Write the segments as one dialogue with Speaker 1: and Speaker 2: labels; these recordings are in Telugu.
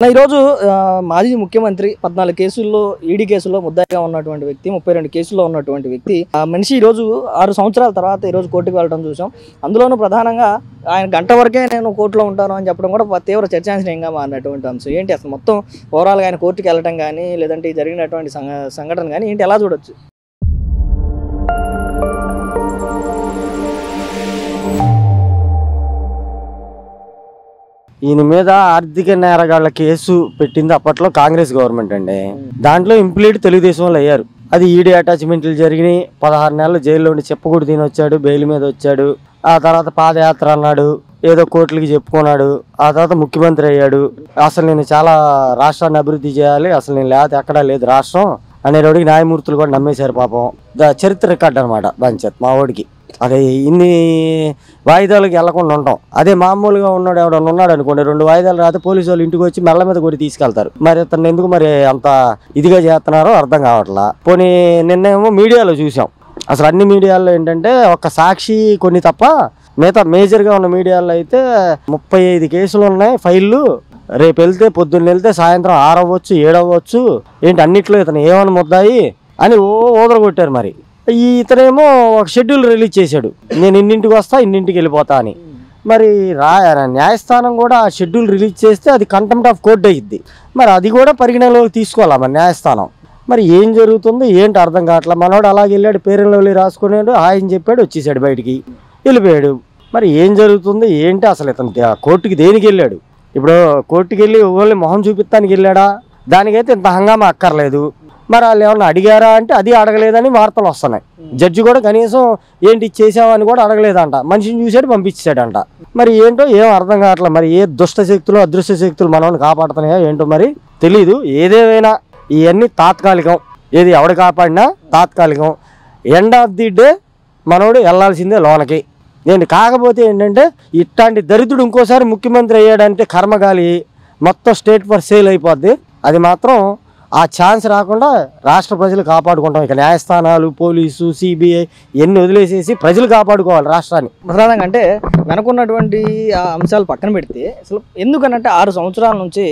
Speaker 1: ఈరోజు మాజీ ముఖ్యమంత్రి 14 కేసుల్లో ఈడీ కేసుల్లో ముద్దాయిగా ఉన్నటువంటి వ్యక్తి 32 కేసుల్లో ఉన్నటువంటి వ్యక్తి మనిషి ఈరోజు 6 సంవత్సరాల తర్వాత ఈరోజు కోర్టుకు వెళ్ళడం చూసాం. అందులోనూ ప్రధానంగా ఆయన గంట వరకే నేను కోర్టులో ఉంటాను అని చెప్పడం కూడా తీవ్ర చర్చాంశనీయంగా మారినటువంటి అంశం. ఏంటి అసలు మొత్తం ఓవరాల్గా ఆయన కోర్టుకు వెళ్ళడం కానీ లేదంటే జరిగినటువంటి సంఘటన కానీ ఏంటి ఎలా చూడొచ్చు?
Speaker 2: ఈయన మీద ఆర్థిక నేరగాళ్ల కేసు పెట్టింది అప్పట్లో కాంగ్రెస్ గవర్నమెంట్ అండి. దాంట్లో ఇంప్లీట్ తెలుగుదేశం వాళ్ళు అయ్యారు. అది ఈడీ అటాచ్మెంట్లు జరిగినాయి. 16 నెలలు జైల్లో ఉండి చెప్పకూడదు తిని వచ్చాడు, బెయిల్ మీద వచ్చాడు. ఆ తర్వాత పాదయాత్ర అన్నాడు, ఏదో కోర్టులకి చెప్పుకున్నాడు. ఆ తర్వాత ముఖ్యమంత్రి అయ్యాడు. అసలు నేను చాలా రాష్ట్రాన్ని అభివృద్ధి చేయాలి, అసలు నేను లేకపోతే ఎక్కడా లేదు రాష్ట్రం అనేవాడికి న్యాయమూర్తులు కూడా నమ్మేశారు పాపం. చరిత్ర రికార్డు అనమాట పంచాయత్ మా వాడికి. అదే ఇన్ని వాయిదాలకు వెళ్లకుండా ఉంటాం. అదే మామూలుగా ఉన్నాడు ఎవడన్నా ఉన్నాడు అనుకోండి, 2 వాయిదాలు రాతే పోలీసు వాళ్ళు ఇంటికి వచ్చి మెల్ల మీద కొట్టి తీసుకెళ్తారు. మరి అతను ఎందుకు మరి అంత ఇదిగా చేస్తున్నారో అర్థం కావట్లా. పోనీ నిన్నేమో మీడియాలో చూసాం. అసలు అన్ని మీడియాల్లో ఏంటంటే ఒక సాక్షి కొన్ని తప్ప మిగతా మేజర్గా ఉన్న మీడియాలో అయితే 35 కేసులు ఉన్నాయి ఫైళ్ళు. రేపు వెళ్తే పొద్దున్న వెళ్తే సాయంత్రం 6 అవ్వచ్చు 7 అవ్వచ్చు. ఏంటి అన్నిట్లో ఇతను ఏమని ముద్దాయి అని ఓదర కొట్టారు. మరి ఇతనేమో ఒక షెడ్యూల్ రిలీజ్ చేశాడు, నేను ఇన్నింటికి వస్తా ఇన్నింటికి వెళ్ళిపోతా అని. మరి న్యాయస్థానం కూడా ఆ షెడ్యూల్ రిలీజ్ చేస్తే అది కంటెంప్ట్ ఆఫ్ కోర్ట్ అయ్యిద్ది. మరి అది కూడా పరిగణలోకి తీసుకోవాలా మరి న్యాయస్థానం? మరి ఏం జరుగుతుందో ఏంటి అర్థం కావట్లా. మనోడు అలాగే వెళ్ళాడు, పేరెంట్లో వెళ్ళి రాసుకున్నాడు, ఆయన చెప్పాడు, వచ్చేసాడు, బయటికి వెళ్ళిపోయాడు. మరి ఏం జరుగుతుంది ఏంటి అసలు? ఇతను కోర్టుకి దేనికి వెళ్ళాడు? ఇప్పుడు కోర్టుకి వెళ్ళి ఓన్లీ మొహం చూపిస్తానికి వెళ్ళాడా? దానికైతే ఇంత హంగామా అక్కర్లేదు. మరి వాళ్ళు ఏమన్నా అడిగారా అంటే అది అడగలేదని వార్తలు వస్తున్నాయి. జడ్జి కూడా కనీసం ఏంటి చేసావని కూడా అడగలేదంట, మనిషిని చూసాడు పంపించాడంట. మరి ఏంటో ఏం అర్థం కావట్లేదు. మరి ఏ దుష్ట శక్తులు అదృష్ట శక్తులు మనల్ని కాపాడుతున్నాయో ఏంటో మరి తెలీదు. ఏదేమైనా ఇవన్నీ తాత్కాలికం. ఏది ఎవడు కాపాడినా తాత్కాలికం. ఎండ్ ఆఫ్ ది డే మనోడు వెళ్ళాల్సిందే లోనకి. నేను కాకపోతే ఏంటంటే ఇట్లాంటి దరిద్రుడు ఇంకోసారి ముఖ్యమంత్రి అయ్యాడంటే కర్మగాలి మొత్తం స్టేట్ ఫర్ సేల్ అయిపోద్ది. అది మాత్రం ఆ ఛాన్స్ రాకుండా రాష్ట్ర ప్రజలు కాపాడుకుంటాం. ఇక న్యాయస్థానాలు, పోలీసు, సిబిఐ ఇవన్నీ వదిలేసేసి ప్రజలు కాపాడుకోవాలి రాష్ట్రాన్ని.
Speaker 1: ప్రధానంగా అంటే వెనకున్నటువంటి అంశాలు పక్కన పెడితే అసలు ఎందుకనంటే 6 సంవత్సరాల నుంచి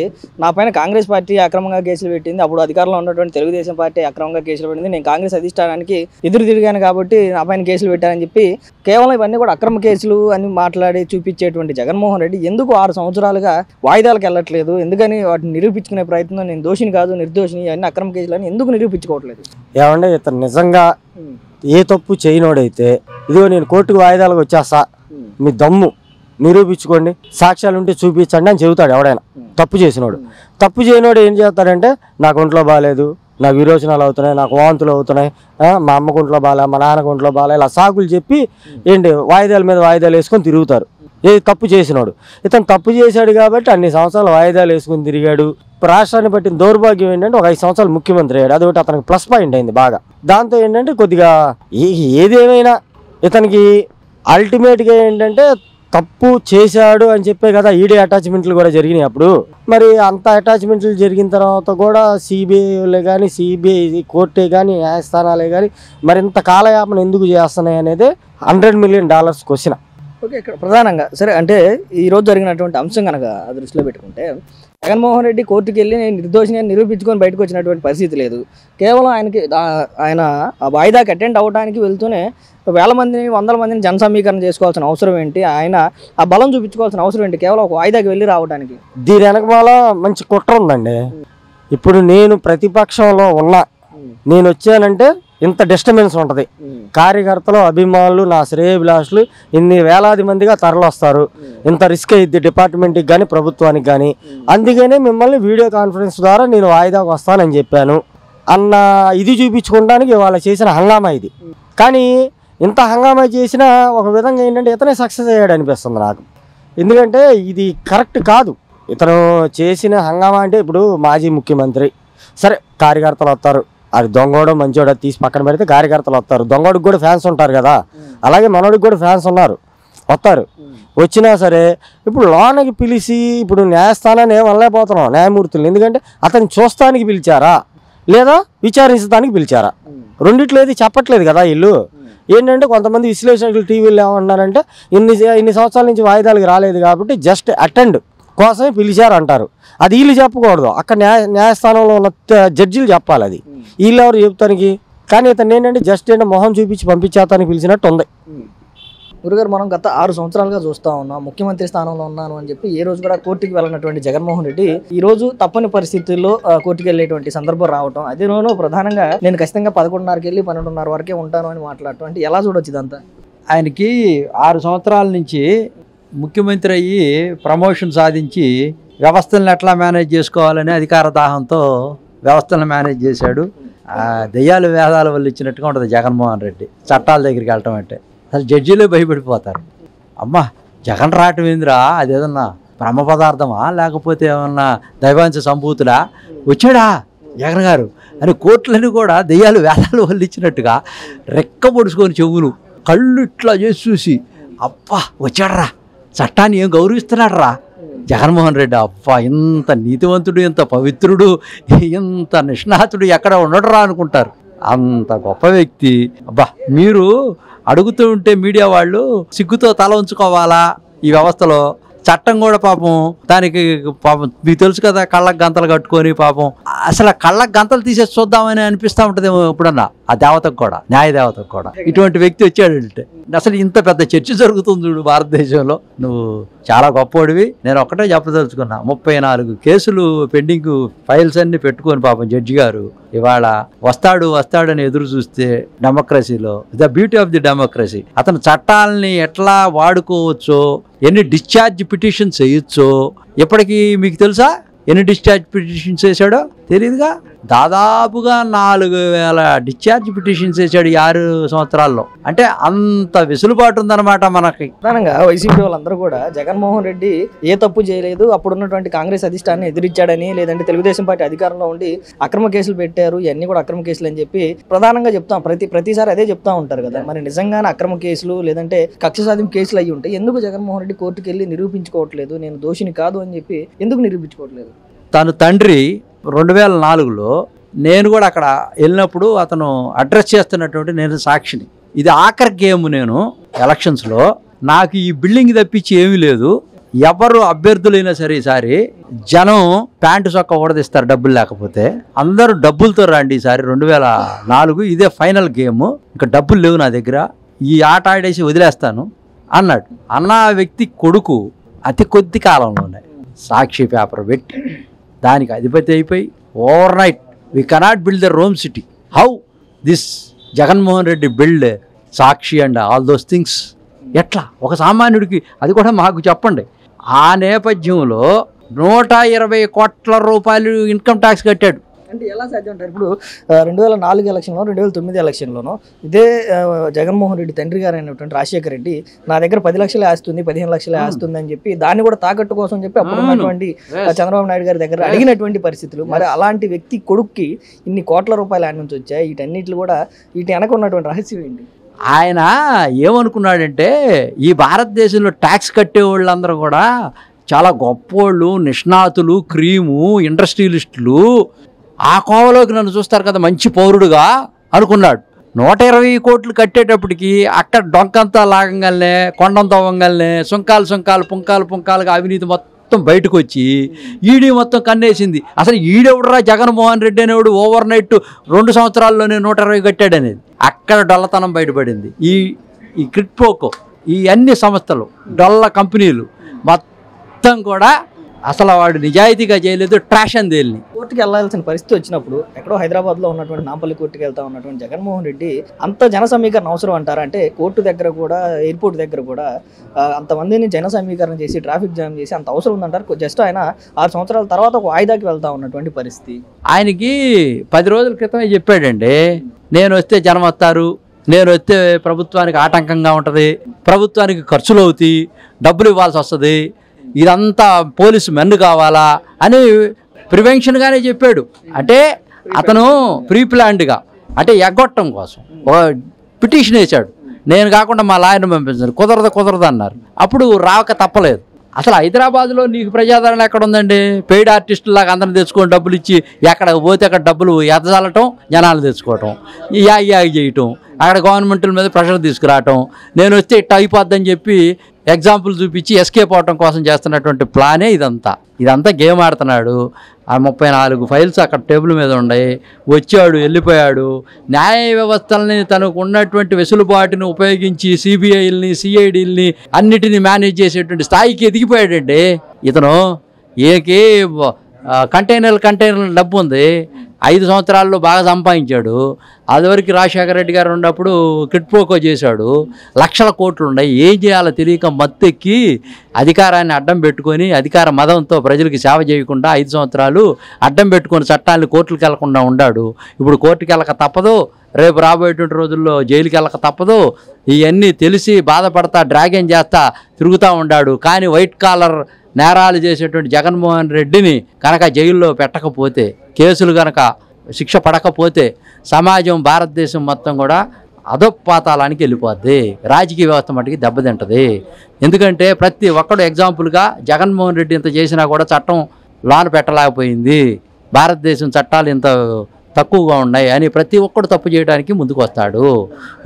Speaker 1: నా పైన కాంగ్రెస్ పార్టీ అక్రమంగా కేసులు పెట్టింది, అప్పుడు అధికారంలో ఉన్నటువంటి తెలుగుదేశం పార్టీ అక్రమంగా కేసులు పెట్టింది, నేను కాంగ్రెస్ అధిష్టానానికి ఎదురు తిరిగాను కాబట్టి నా పైన కేసులు పెట్టారని చెప్పి కేవలం ఇవన్నీ కూడా అక్రమ కేసులు అని మాట్లాడి చూపించేటువంటి జగన్మోహన్ రెడ్డి ఎందుకు 6 సంవత్సరాలుగా వాయిదాలకు వెళ్ళట్లేదు? ఎందుకని వాటిని నిరూపించుకునే ప్రయత్నం నేను దోషిని కాదు నిర్దోషిని అన్ని అక్రమ కేసులు అని ఎందుకు నిరూపించుకోవట్లేదు?
Speaker 2: ఏమంటే ఇతను నిజంగా ఏ తప్పు చేయనోడైతే ఇదిగో నేను కోర్టుకు వాయిదాలకు వచ్చేస్తా, మీ దమ్ము నిరూపించుకోండి, సాక్ష్యాలు ఉంటే చూపించండి అని చెబుతాడు ఎవడైనా. తప్పు చేసినోడు. తప్పు చేయనోడు ఏం చేస్తాడంటే నాకు ఒంట్లో బాగాలేదు, నాకు విరోచనాలు అవుతున్నాయి, నాకు వాంతులు అవుతున్నాయి, మా అమ్మకు ఒంట్లో బాగా, మా నాన్నకు ఒంట్లో బాగా, ఇలా సాకులు చెప్పి ఏంటి వాయిదాల మీద వాయిదాలు వేసుకొని తిరుగుతారు. ఏది తప్పు చేసినోడు. ఇతను తప్పు చేశాడు కాబట్టి అన్ని సంవత్సరాలు వాయిదాలు వేసుకుని తిరిగాడు. రాష్ట్రాన్ని పట్టిన దౌర్భాగ్యం ఏంటంటే ఒక 5 సంవత్సరాలు ముఖ్యమంత్రి అయ్యాడు. అదొకటి అతనికి ప్లస్ పాయింట్ అయింది బాగా. దాంతో ఏంటంటే కొద్దిగా ఏదేమైనా ఇతనికి అల్టిమేట్గా ఏంటంటే తప్పు చేశాడు అని చెప్పే కదా ఈడీ అటాచ్మెంట్లు కూడా జరిగినాయి అప్పుడు. మరి అంత అటాచ్మెంట్లు జరిగిన తర్వాత కూడా సిబిఐలే కానీ సిబిఐ కోర్టే కానీ న్యాయస్థానాలే కానీ మరింత కాలయాపన ఎందుకు చేస్తున్నాయి అనేది $100 మిలియన్ క్వశ్చన్.
Speaker 1: ఓకే, ఇక్కడ ప్రధానంగా సరే అంటే ఈరోజు జరిగినటువంటి అంశం కనుక దృష్టిలో పెట్టుకుంటే జగన్మోహన్ రెడ్డి కోర్టుకు వెళ్ళి నేను నిర్దోషిని నిరూపించుకొని బయటకు వచ్చినటువంటి పరిస్థితి లేదు. కేవలం ఆయన ఆ వాయిదాకి అటెండ్ అవ్వడానికి వెళ్తూనే వేల మందిని 100 మందిని జన సమీకరణ చేసుకోవాల్సిన అవసరం ఏంటి? ఆయన ఆ బలం చూపించుకోవాల్సిన అవసరం ఏంటి కేవలం ఒక వాయిదాకి వెళ్ళి రావడానికి?
Speaker 2: దీని వెనకమాల మంచి కుట్ర ఉందండి. ఇప్పుడు నేను ప్రతిపక్షంలో ఉన్నా, నేను వచ్చానంటే ఇంత డిస్టర్బెన్స్ ఉంటుంది. కార్యకర్తలు, అభిమానులు, నా శ్రేయభిలాషులు ఇన్ని వేలాది మందిగా తరలిస్తారు. ఇంత రిస్క్ అయ్యిద్ది డిపార్ట్మెంట్కి కానీ ప్రభుత్వానికి కానీ. అందుకనే మిమ్మల్ని వీడియో కాన్ఫరెన్స్ ద్వారా నేను వాయిదాకు వస్తానని చెప్పాను అన్న ఇది చూపించుకోవడానికి వాళ్ళు చేసిన హంగామా ఇది. కానీ ఇంత హంగామా చేసినా ఒక విధంగా ఏంటంటే ఇతనే సక్సెస్ అయ్యాడు అనిపిస్తుంది నాకు. ఎందుకంటే ఇది కరెక్ట్ కాదు. ఇతను చేసిన హంగామా అంటే ఇప్పుడు మాజీ ముఖ్యమంత్రి సరే కార్యకర్తలు వస్తారు, అది దొంగోడో మంచోడో తీసి పక్కన పెడితే కార్యకర్తలు వస్తారు. దొంగోడికి కూడా ఫ్యాన్స్ ఉంటారు కదా, అలాగే మనోడికి కూడా ఫ్యాన్స్ ఉన్నారు, వస్తారు. వచ్చినా సరే ఇప్పుడు లోనకి పిలిచి ఇప్పుడు న్యాయస్థానాన్ని ఏం అనలేకపోతున్నాం న్యాయమూర్తులు. ఎందుకంటే అతన్ని చూస్తానికి పిలిచారా లేదా విచారించడానికి పిలిచారా? రెండిట్లో ఏది చెప్పట్లేదు కదా వీళ్ళు. ఏంటంటే కొంతమంది విశ్లేషకులు టీవీలో ఏమన్నారంటే ఇన్ని సంవత్సరాల నుంచి వాయిదాలకు రాలేదు కాబట్టి జస్ట్ అటెండ్ కోసమే పిలిచారు అంటారు. అది వీళ్ళు చెప్పకూడదు, అక్కడ న్యాయస్థానంలో ఉన్న జడ్జీలు చెప్పాలి. అది వీళ్ళు ఎవరు చెప్తానికి? కానీ ఇతను ఏంటంటే జస్ట్ ఏంటంటే మొహం చూపించి పంపించేతానికి పిలిచినట్టు ఉంది.
Speaker 1: గురుగారు, మనం గత 6 సంవత్సరాలుగా చూస్తూ ఉన్నాం, ముఖ్యమంత్రి స్థానంలో ఉన్నాను అని చెప్పి ఏ రోజు కూడా కోర్టుకి వెళ్ళినటువంటి జగన్మోహన్ రెడ్డి ఈ రోజు తప్పని పరిస్థితుల్లో కోర్టుకి వెళ్ళేటువంటి సందర్భం రావటం, అదేనో ప్రధానంగా నేను ఖచ్చితంగా 11:30కి వెళ్ళి 12:30 వరకే ఉంటాను అని మాట్లాడటం, అంటే ఎలా చూడొచ్చు ఇదంతా?
Speaker 3: ఆయనకి 6 సంవత్సరాల నుంచి ముఖ్యమంత్రి అయ్యి ప్రమోషన్ సాధించి వ్యవస్థలను ఎట్లా మేనేజ్ చేసుకోవాలని అధికార దాహంతో వ్యవస్థలను మేనేజ్ చేశాడు. దెయ్యాలు వేదాల వల్ల ఇచ్చినట్టుగా ఉంటుంది జగన్మోహన్ రెడ్డి చట్టాల దగ్గరికి వెళ్ళటం అంటే. అసలు జడ్జీలే భయపడిపోతారు. అమ్మా జగన్ రావటం ఏందిరా, అది ఏదన్నా బ్రహ్మ పదార్థమా లేకపోతే ఏమన్నా దైవాంశ సంభూతుడా, వచ్చాడా జగన్ గారు అని కోర్టులని కూడా దెయ్యాలు వేదాలు వల్ల ఇచ్చినట్టుగా రెక్క పొడుచుకొని చెవులు కళ్ళు ఇట్లా చేసి చూసి అబ్బా వచ్చాడరా, చట్టాన్ని ఏం గౌరవిస్తున్నాడు రా జగన్మోహన్ రెడ్డి, అబ్బా ఇంత నీతివంతుడు, ఇంత పవిత్రుడు, ఇంత నిష్ణాతుడు ఎక్కడ ఉండడురా అనుకుంటారు. అంత గొప్ప వ్యక్తి. అబ్బా మీరు అడుగుతూ ఉంటే మీడియా వాళ్ళు సిగ్గుతో తల ఉంచుకోవాలా ఈ వ్యవస్థలో. చట్టం కూడా పాపం దానికి పాపం మీకు తెలుసు కదా, కళ్ళకు గంతలు కట్టుకొని పాపం అసలు కళ్ళకు గంతలు తీసేసి చూద్దామని అనిపిస్తూ ఉంటుంది ఎప్పుడన్నా ఆ దేవతకు కూడా, న్యాయ దేవతకు కూడా. ఇటువంటి వ్యక్తి వచ్చాడంటే అసలు ఇంత పెద్ద చర్చ జరుగుతుంది చూడు భారతదేశంలో. నువ్వు చాలా గొప్పవాడివి. నేను ఒక్కటే చెప్పదలుచుకున్నా, 34 కేసులు పెండింగ్ ఫైల్స్ అన్ని పెట్టుకొని పాపం జడ్జి గారు ఇవాళ వస్తాడని ఎదురు చూస్తే డెమోక్రసీలో the beauty of the democracy, అతను చట్టాలని ఎట్లా వాడుకోవచ్చో, ఎన్ని డిశ్చార్జ్ పిటిషన్స్ వేయచ్చో ఇప్పటికీ మీకు తెలుసా? ఎన్ని డిశ్చార్జ్ పిటిషన్స్ వేసాడో తెలియదుగా. దాదాపుగా 4000 డిశ్చార్జ్ పిటిషన్స్ వేసాడు ఈ 6 సంవత్సరాల్లో. అంటే అంత వెసులుబాటు ఉందన్నమాట మనకి.
Speaker 1: ప్రధానంగా వైసీపీ వాళ్ళందరూ కూడా జగన్మోహన్ రెడ్డి ఏ తప్పు చేయలేదు, అప్పుడున్నటువంటి కాంగ్రెస్ అధిష్టాన్ని ఎదిరించాడని, లేదంటే తెలుగుదేశం పార్టీ అధికారంలో ఉండి అక్రమ కేసులు పెట్టారు, ఇవన్నీ కూడా అక్రమ కేసులు అని చెప్పి ప్రధానంగా చెప్తాం. ప్రతిసారి అదే చెప్తా ఉంటారు కదా. మరి నిజంగానే అక్రమ కేసులు లేదంటే కక్ష సాధింపు కేసులు అయ్యి ఉంటాయి, ఎందుకు జగన్మోహన్ రెడ్డి కోర్టుకు వెళ్ళి నిరూపించుకోవట్లేదు, నేను దోషిని కాదు అని చెప్పి ఎందుకు నిరూపించుకోవట్లేదు?
Speaker 3: తను తండ్రి 2004లో నేను కూడా అక్కడ వెళ్ళినప్పుడు అతను అడ్రస్ చేస్తున్నటువంటి నేను సాక్షిని. ఇది ఆఖరి గేమ్. నేను ఎలక్షన్స్లో నాకు ఈ బిల్డింగ్ తప్పించి ఏమీ లేదు. ఎవరు అభ్యర్థులైనా సరే ఈసారి జనం ప్యాంటు చొక్క ఊడదీస్తారు డబ్బులు లేకపోతే. అందరూ డబ్బులతో రండి ఈసారి 2004, ఇదే ఫైనల్ గేమ్, ఇంకా డబ్బులు లేవు నా దగ్గర, ఈ ఆట ఆడేసి వదిలేస్తాను అన్నాడు. అన్న వ్యక్తి కొడుకు అతి కొద్ది కాలంలోనే సాక్షి పేపర్ పెట్టి దానికి అధిపతి అయిపోయి over night we cannot build the Rome city, how this Jaganmohan Reddy build Sakshi and all those things. ఎట్లా ఒక సామాన్యుడికి అది కూడా మాకు చెప్పండి. ఆ నేపథ్యంలో 120 కోట్ల రూపాయలు ఇన్కమ్ ట్యాక్స్ కట్టాడు.
Speaker 1: అంటే ఎలా సాధ్యం అంటారు? ఇప్పుడు 2004 ఎలక్షన్లో, 2009 ఎలక్షన్లోనూ ఇదే జగన్మోహన్ రెడ్డి తండ్రి గారు అయినటువంటి రాజశేఖర రెడ్డి నా దగ్గర 10 లక్షలే ఆస్తుంది, 15 లక్షలే ఆస్తుంది అని చెప్పి దాన్ని కూడా తాకట్టు కోసం చెప్పి అప్పుడు ఉన్నటువంటి చంద్రబాబు నాయుడు గారి దగ్గర అడిగినటువంటి పరిస్థితులు. మరి అలాంటి వ్యక్తి కొడుక్కి ఇన్ని కోట్ల రూపాయలు ఆయన నుంచి వచ్చాయి. వీటన్నిటిని కూడా వీటి వెనక ఉన్నటువంటి రహస్యం ఏంటి?
Speaker 3: ఆయన ఏమనుకున్నాడంటే ఈ భారతదేశంలో ట్యాక్స్ కట్టే వాళ్ళందరూ కూడా చాలా గొప్పోళ్ళు, నిష్ణాతులు, క్రీము, ఇండస్ట్రియలిస్టులు, ఆ కోవలోకి నన్ను చూస్తారు కదా మంచి పౌరుడుగా అనుకున్నాడు. 120 కోట్లు కట్టేటప్పటికి అక్కడ డొంకంతా లాగంగానే, కొండంతో అవ్వగానే సుంకాలు పుంకాలుగా అవినీతి మొత్తం బయటకు వచ్చి ఈడీ మొత్తం కన్నేసింది. అసలు ఈడెవడరా జగన్మోహన్ రెడ్డి అనేవాడు ఓవర్ నైట్ 2 సంవత్సరాల్లోనే 120 కట్టాడు అనేది. అక్కడ డొల్లతనం బయటపడింది. ఈ క్రిప్టోకో, ఈ అన్ని సంస్థలు, డొల్ల కంపెనీలు మొత్తం కూడా అసలు వాడు నిజాయితీగా చేయలేదు, ట్రాష్ అని తేలిని.
Speaker 1: కోర్టుకి వెళ్ళాల్సిన పరిస్థితి వచ్చినప్పుడు ఎక్కడో హైదరాబాద్లో ఉన్నటువంటి నాంపల్లి కోర్టుకి వెళ్తా ఉన్నటువంటి జగన్మోహన్ రెడ్డి అంత జన సమీకరణ అవసరం అంటారా? అంటే కోర్టు దగ్గర కూడా, ఎయిర్పోర్ట్ దగ్గర కూడా అంతమందిని జన సమీకరణ చేసి ట్రాఫిక్ జామ్ చేసి అంత అవసరం ఉందంటారు? జస్ట్ ఆయన 6 సంవత్సరాల తర్వాత ఒక వాయిదాకి వెళ్తా ఉన్నటువంటి పరిస్థితి.
Speaker 3: ఆయనకి 10 రోజుల క్రితమే చెప్పాడండి, నేను వస్తే జనం వస్తారు, నేను వస్తే ప్రభుత్వానికి ఆటంకంగా ఉంటుంది, ప్రభుత్వానికి ఖర్చులు అవుతాయి, డబ్బులు ఇవ్వాల్సి వస్తుంది, ఇదంతా పోలీసు మెన్ను కావాలా అని ప్రివెన్షన్గానే చెప్పాడు. అంటే అతను ప్రీ ప్లాన్డ్గా, అంటే ఎగ్గొట్టడం కోసం పిటిషన్ వేశాడు. నేను కాకుండా మా లాయర్ని పంపించాను, కుదరదు అన్నారు. అప్పుడు రాక తప్పలేదు. అసలు హైదరాబాద్లో నీకు ప్రజాదరణ ఎక్కడ ఉందండి? పెయిడ్ ఆర్టిస్టులాగా అందరిని తెచ్చుకొని డబ్బులు ఇచ్చి ఎక్కడ పోతే అక్కడ డబ్బులు ఎదజాలటం, జనాలు తెచ్చుకోవటం, ఈ యాగి చేయటం, అక్కడ గవర్నమెంట్ల మీద ప్రెషర్ తీసుకురావటం, నేను వస్తే ఇట్లా అయిపోద్దని చెప్పి ఎగ్జాంపుల్ చూపించి ఎస్కేప్ అవటం కోసం చేస్తున్నటువంటి ప్లానే ఇదంతా గేమ్ ఆడుతున్నాడు. ఆ 34 ఫైల్స్ అక్కడ టేబుల్ మీద ఉన్నాయి. వచ్చాడు, వెళ్ళిపోయాడు. న్యాయ వ్యవస్థల్ని తనకు ఉన్నటువంటి వెసులుబాటుని ఉపయోగించి సిబిఐల్ని, సిఐడిల్ని అన్నిటినీ మేనేజ్ చేసేటువంటి స్థాయికి ఎదిగిపోయాడండి ఇతను. ఏకే కంటైనర్ డబ్బు ఉంది, 5 సంవత్సరాల్లో బాగా సంపాదించాడు. అదివరకు రాజశేఖర రెడ్డి గారు ఉన్నప్పుడు కిట్పోకో చేశాడు, లక్షల కోట్లు ఉన్నాయి. ఏం చేయాలో తెలియక మత్తెక్కి అధికారాన్ని అడ్డం పెట్టుకొని, అధికార మదంతో ప్రజలకి సేవ చేయకుండా 5 సంవత్సరాలు అడ్డం పెట్టుకొని చట్టాన్ని కోర్టులకు వెళ్లకుండా ఉన్నాడు. ఇప్పుడు కోర్టుకి వెళ్ళక తప్పదు, రేపు రాబోయేటువంటి రోజుల్లో జైలుకి వెళ్ళక తప్పదు. ఇవన్నీ తెలిసి బాధపడతా డ్రాగన్ చేస్తా తిరుగుతూ ఉన్నాడు. కానీ వైట్ కాలర్ నేరాలు చేసేటువంటి జగన్మోహన్ రెడ్డిని కనుక జైల్లో పెట్టకపోతే, కేసులు కనుక శిక్ష పడకపోతే సమాజం, భారతదేశం మొత్తం కూడా అధోపాతాళానికి వెళ్ళిపోద్ది. రాజకీయ వ్యవస్థ మటుకి దెబ్బతింటది. ఎందుకంటే ప్రతి ఒక్కడు ఎగ్జాంపుల్గా జగన్మోహన్ రెడ్డి ఇంత చేసినా కూడా చట్టం లోన పెట్టలేకపోయింది, భారతదేశం చట్టాలు ఇంత తక్కువగా ఉన్నాయి అని ప్రతి ఒక్కడు తప్పు చేయడానికి ముందుకు వస్తాడు.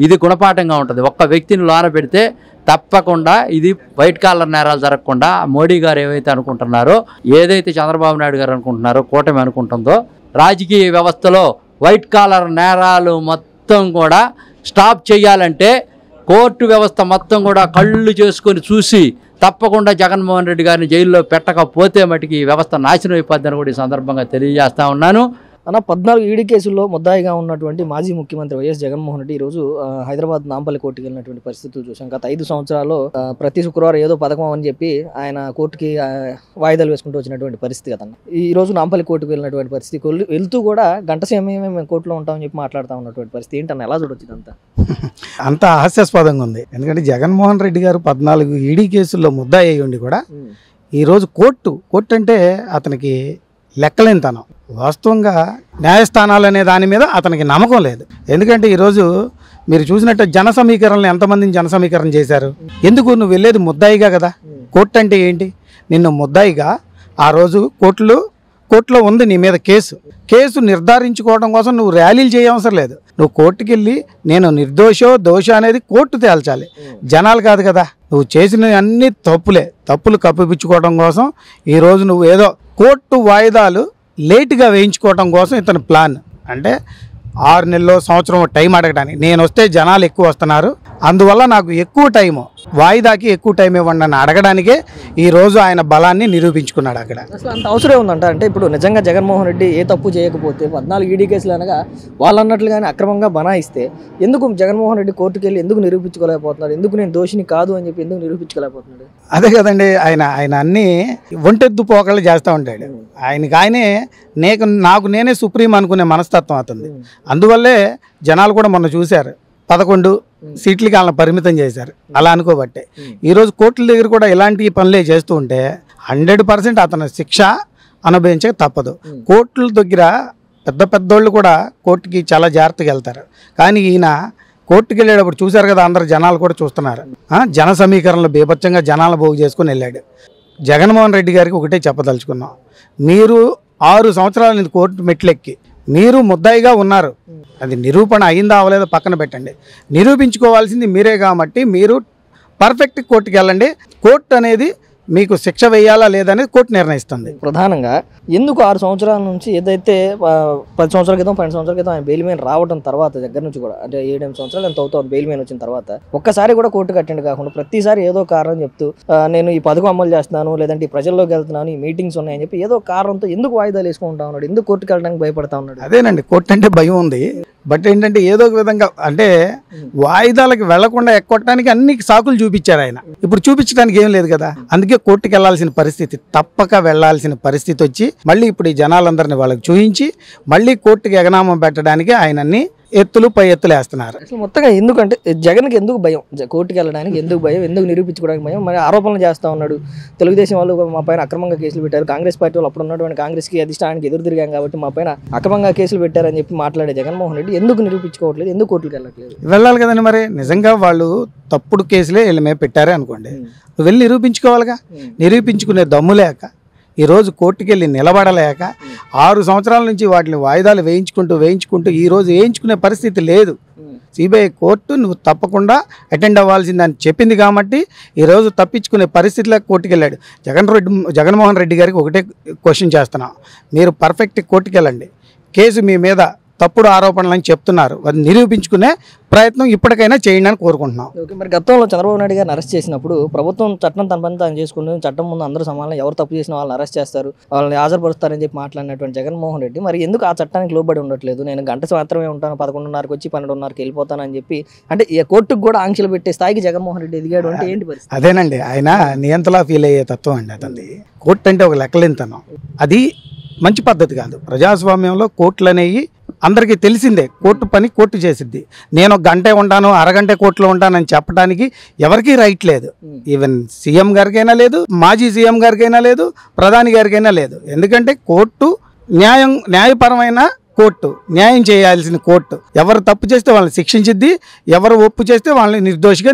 Speaker 3: ఇది గుణపాఠంగా ఉంటుంది. ఒక్క వ్యక్తిని లోన పెడితే తప్పకుండా ఇది వైట్ కాలర్ నేరాలు జరగకుండా మోడీ గారు ఏవైతే అనుకుంటున్నారో, ఏదైతే చంద్రబాబు నాయుడు గారు అనుకుంటున్నారో, కూటమి అనుకుంటుందో, రాజకీయ వ్యవస్థలో వైట్ కాలర్ నేరాలు మొత్తం కూడా స్టాప్ చేయాలంటే కోర్టు వ్యవస్థ మొత్తం కూడా కళ్ళు చేసుకొని చూసి తప్పకుండా జగన్మోహన్ రెడ్డి గారిని జైల్లో పెట్టకపోతే మటుకి ఈ వ్యవస్థ నాశనం అయిపోద్దని కూడా ఈ సందర్భంగా తెలియజేస్తా ఉన్నాను.
Speaker 1: అన్న 14 ఈడీ కేసుల్లో ముద్దాయిగా ఉన్నటువంటి మాజీ ముఖ్యమంత్రి వైఎస్ జగన్మోహన్ రెడ్డి ఈరోజు హైదరాబాద్ నాంపల్లి కోర్టుకి వెళ్ళినటువంటి పరిస్థితులు చూసాం. గత 5 సంవత్సరాల్లో ప్రతి శుక్రవారం ఏదో పథకం అని చెప్పి ఆయన కోర్టుకి వాయిదాలు వేసుకుంటూ వచ్చినటువంటి పరిస్థితి కదన్న. ఈ రోజు నాంపల్లి కోర్టుకు వెళ్ళినటువంటి పరిస్థితి, వెళ్తూ కూడా గంట సమయమే మేము కోర్టులో ఉంటామని చెప్పి మాట్లాడుతూ ఉన్నటువంటి పరిస్థితి ఏంటన్న, ఎలా చూడొచ్చు ఇదంతా?
Speaker 4: అంత హాస్యాస్పదంగా ఉంది. ఎందుకంటే జగన్మోహన్ రెడ్డి గారు 14 ఈడీ కేసుల్లో ముద్దాయి అయ్యి ఉండి కూడా ఈరోజు కోర్టు అంటే అతనికి లెక్కలేనితనం. వాస్తవంగా న్యాయస్థానాలు అనే దాని మీద అతనికి నమ్మకం లేదు. ఎందుకంటే ఈరోజు మీరు చూసినట్టు జన సమీకరణలు ఎంతమందిని జన సమీకరణ చేశారు? ఎందుకు? నువ్వు వెళ్ళేది ముద్దాయిగా కదా. కోర్టు అంటే ఏంటి? నిన్ను ముద్దాయిగా ఆ రోజు కోర్టులో ఉంది నీ మీద కేసు నిర్ధారించుకోవడం కోసం నువ్వు ర్యాలీలు చేయవసరం లేదు. నువ్వు కోర్టుకి వెళ్ళి నేను నిర్దోషో దోషో అనేది కోర్టు తేల్చాలి, జనాలు కాదు కదా. నువ్వు చేసిన అన్ని తప్పులు కప్పిపుచ్చుకోవడం కోసం ఈరోజు నువ్వు ఏదో కోర్టు వాయిదాలు లేటుగా వేయించుకోవడం కోసం ఇతని ప్లాన్. అంటే 6 నెలలు, సంవత్సరం టైం అడగడానికి. నేను వస్తే జనాలు ఎక్కువ వస్తున్నారు, అందువల్ల నాకు ఎక్కువ టైము, వాయిదాకి ఎక్కువ టైం ఇవ్వండి అని అడగడానికే ఈరోజు ఆయన బలాన్ని నిరూపించుకున్నాడు అక్కడ.
Speaker 1: అసలు అంత అవసరం ఉందంట. అంటే ఇప్పుడు నిజంగా జగన్మోహన్ రెడ్డి ఏ తప్పు చేయకపోతే 14 ఈడీ కేసులు అనగా వాళ్ళు అన్నట్లుగానే అక్రమంగా బనాయిస్తే ఎందుకు జగన్మోహన్ రెడ్డి కోర్టుకు వెళ్ళి ఎందుకు నిరూపించుకోలేకపోతున్నాడు? ఎందుకు నేను దోషిని కాదు అని చెప్పి ఎందుకు నిరూపించుకోలేకపోతున్నాడు?
Speaker 4: అదే కదండి, ఆయన అన్ని ఒంటెద్దు పోకళ్ళు చేస్తూ ఉంటాడు. ఆయనే నాకు నేనే సుప్రీం అనుకునే మనస్తత్వం అవుతుంది. అందువల్లే జనాలు కూడా మొన్న చూశారు, 11 సీట్లకి వాళ్ళని పరిమితం చేశారు. అలా అనుకోబట్టే ఈరోజు కోర్టుల దగ్గర కూడా ఇలాంటి పనులే చేస్తూ ఉంటే 100% అతను శిక్ష అనుభవించక తప్పదు. కోర్టుల దగ్గర పెద్దోళ్ళు కూడా కోర్టుకి చాలా జాగ్రత్తగా వెళ్తారు. కానీ ఈయన కోర్టుకి వెళ్ళేటప్పుడు చూశారు కదా, అందరు జనాలు కూడా చూస్తున్నారు. జన సమీకరణలు బీభత్సంగా జనాలను పోగు చేసుకుని వెళ్ళాడు. జగన్మోహన్ రెడ్డి గారికి ఒకటే చెప్పదలుచుకున్నాం, మీరు 6 సంవత్సరాల నుంచి కోర్టు మెట్లెక్కి మీరు ముద్దాయిగా ఉన్నారు. అది నిరూపణ అయిందా అవ్వలేదో పక్కన పెట్టండి, నిరూపించుకోవాల్సింది మీరే కాబట్టి మీరు పర్ఫెక్ట్ కోర్టుకి వెళ్ళండి. కోర్టు అనేది మీకు శిక్ష వేయాలా లేదనేది కోర్టు నిర్ణయిస్తుంది.
Speaker 1: ప్రధానంగా ఎందుకు 6 సంవత్సరాల నుంచి ఏదైతే 10 సంవత్సరాల క్రితం 12 సంవత్సరాల క్రితం ఆయన బెయిల్ మీద రావడం తర్వాత దగ్గర నుంచి కూడా, అంటే 7-8 సంవత్సరాలు ఎంత అవుతుంది బెయిల్ మీద వచ్చిన తర్వాత, ఒక్కసారి కూడా కోర్టుకు అటెండ్ కాకుండా ప్రతిసారి ఏదో కారణం చెప్తూ నేను ఈ పథకం అమలు చేస్తున్నాను, లేదంటే ఈ ప్రజల్లోకి వెళ్తున్నాను, ఈ మీటింగ్స్ ఉన్నాయని చెప్పి ఏదో కారణంతో ఎందుకు వాయిదాలు వేసుకుంటా ఉన్నాడు? ఎందుకు కోర్టుకు వెళ్ళడానికి భయపడతా ఉన్నాడు?
Speaker 4: అదేనండి, కోర్టు అంటే భయం ఉంది. బట్ ఏంటంటే ఏదో ఒక విధంగా అంటే వాయిదాలకు వెళ్లకుండా ఎక్కొట్టడానికి అన్ని సాకులు చూపించారు ఆయన. ఇప్పుడు చూపించడానికి ఏం లేదు కదా, అందుకే కోర్టుకు వెళ్లాల్సిన పరిస్థితి, తప్పక వెళ్లాల్సిన పరిస్థితి వచ్చి మళ్ళీ ఇప్పుడు ఈ జనాలందరినీ వాళ్ళకి చూపించి మళ్ళీ కోర్టుకి ఎగనామం పెట్టడానికి ఆయన అన్ని పై ఎత్తులు వేస్తున్నారు.
Speaker 1: అసలు మొత్తంగా ఎందుకంటే జగన్కి ఎందుకు భయం? కోర్టుకు వెళ్ళడానికి ఎందుకు భయం? ఎందుకు నిరూపించుకోవడానికి భయం? మరి ఆరోపణలు చేస్తూ ఉన్నాడు. తెలుగుదేశం వాళ్ళు మా పైన అక్రమంగా కేసులు పెట్టారు, కాంగ్రెస్ పార్టీ వాళ్ళు అప్పుడు ఉన్నటువంటి కాంగ్రెస్కి అధిష్టానానికి ఎదురు తిరిగాం కాబట్టి మా పైన అక్రమంగా కేసులు పెట్టారని చెప్పి మాట్లాడే జగన్మోహన్ రెడ్డి ఎందుకు నిరూపించుకోవట్లేదు? ఎందుకు కోర్టుకు వెళ్ళట్లేదు?
Speaker 4: వెళ్ళాలి కదండి. మరి నిజంగా వాళ్ళు తప్పుడు కేసులే వీళ్ళ మీద పెట్టారే అనుకోండి, నువ్వు వెళ్ళి నిరూపించుకోవాలిగా. నిరూపించుకునే దమ్ము లేక ఈరోజు కోర్టుకెళ్ళి నిలబడలేక 6 సంవత్సరాల నుంచి వాటిని వాయిదాలు వేయించుకుంటూ ఈరోజు వేయించుకునే పరిస్థితి లేదు. సిబిఐ కోర్టు నువ్వు తప్పకుండా అటెండ్ అవ్వాల్సిందని చెప్పింది కాబట్టి ఈరోజు తప్పించుకునే పరిస్థితిలో కోర్టుకు వెళ్ళాడు. జగన్మోహన్ రెడ్డి గారికి ఒకటే క్వశ్చన్ చేస్తున్నాం, మీరు పర్ఫెక్ట్ కోర్టుకు వెళ్ళండి, కేసు మీ మీద తప్పుడు ఆరోపణలు అని చెప్తున్నారు, అది నిరూపించుకునే ప్రయత్నం ఇప్పటికైనా చేయండి అని కోరుకుంటున్నాం.
Speaker 1: ఓకే, మరి గతంలో చంద్రబాబు నాయుడు గారిని అరెస్ట్ చేసినప్పుడు ప్రభుత్వం చట్టం తన పని తాను చేసుకుంటుంది, చట్టం ముందు అందరూ సమానం, ఎవరు తప్పు చేసిన వాళ్ళని అరెస్ట్ చేస్తారు, వాళ్ళని హాజరుపరుస్తారని చెప్పి మాట్లాడినటువంటి జగన్మోహన్ రెడ్డి మరి ఎందుకు ఆ చట్టానికి లోబడి ఉండట్లేదు? నేను గంట మాత్రమే ఉంటాను, 11:30కి వచ్చి 12:30కి వెళ్ళిపోతానని చెప్పి అంటే ఈ కోర్టుకు కూడా ఆంక్షలు పెట్టే స్థాయికి జగన్మోహన్ రెడ్డి ఎదిగాడు అంటే ఏంటి పరిస్థితి?
Speaker 4: అదేనండి, ఆయన నియంతలా ఫీల్ అయ్యే తత్వం అండి అతనిది. కోర్టు అంటే ఒక లెక్కలేనితనం, అది మంచి పద్ధతి కాదు. ప్రజాస్వామ్యంలో కోర్టులు అనేవి అందరికీ తెలిసిందే, కోర్టు పని కోర్టు చేసిద్ది. నేను ఒక గంటే ఉంటాను, అరగంటే కోర్టులో ఉంటానని చెప్పడానికి ఎవరికీ రైట్ లేదు. ఈవెన్ సీఎం గారికైనా లేదు, మాజీ సీఎం గారికైనా లేదు, ప్రధాని గారికైనా లేదు. ఎందుకంటే కోర్టు న్యాయపరమైన కోర్టు, న్యాయం చేయాల్సిన కోర్టు. ఎవరు తప్పు చేస్తే వాళ్ళని శిక్షించిద్ది, ఎవరు ఒప్పు చేస్తే వాళ్ళని నిర్దోషిగా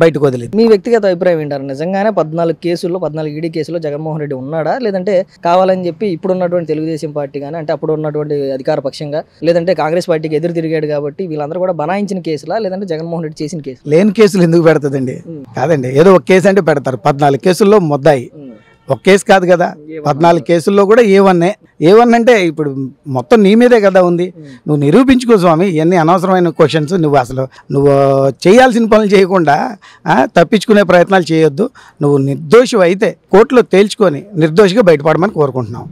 Speaker 4: బయటకు వదిలింది.
Speaker 1: మీ వ్యక్తిగత అభిప్రాయం ఏంటారు? నిజంగానే 14 ఈడీ కేసుల్లో జగన్మోహన్ రెడ్డి ఉన్నాడా, లేదంటే కావాలని చెప్పి ఇప్పుడున్నటువంటి తెలుగుదేశం పార్టీ కానీ అంటే అప్పుడు ఉన్నటువంటి అధికార పక్షంగా లేదంటే కాంగ్రెస్ పార్టీకి ఎదురు తిరిగాడు కాబట్టి వీళ్ళందరూ కూడా బనాయించిన కేసులా, లేదంటే జగన్మోహన్ రెడ్డి చేసిన కేసు?
Speaker 4: లేని కేసులు ఎందుకు పెడతదండి? కాదండి, ఏదో ఒక కేసు అంటే పెడతారు. 14 కేసుల్లో ముద్దాయి ఒక కేసు కాదు కదా, 14 కేసుల్లో కూడా ఏ1 అంటే ఇప్పుడు మొత్తం నీ మీదే కదా ఉంది. నువ్వు నిరూపించుకో స్వామి, ఇవన్నీ అనవసరమైన క్వశ్చన్స్. నువ్వు చేయాల్సిన పనులు చేయకుండా తప్పించుకునే ప్రయత్నాలు చేయొద్దు. నువ్వు నిర్దోషి అయితే కోర్టులో తేల్చుకొని నిర్దోషిగా బయటపడమని కోరుకుంటున్నావు.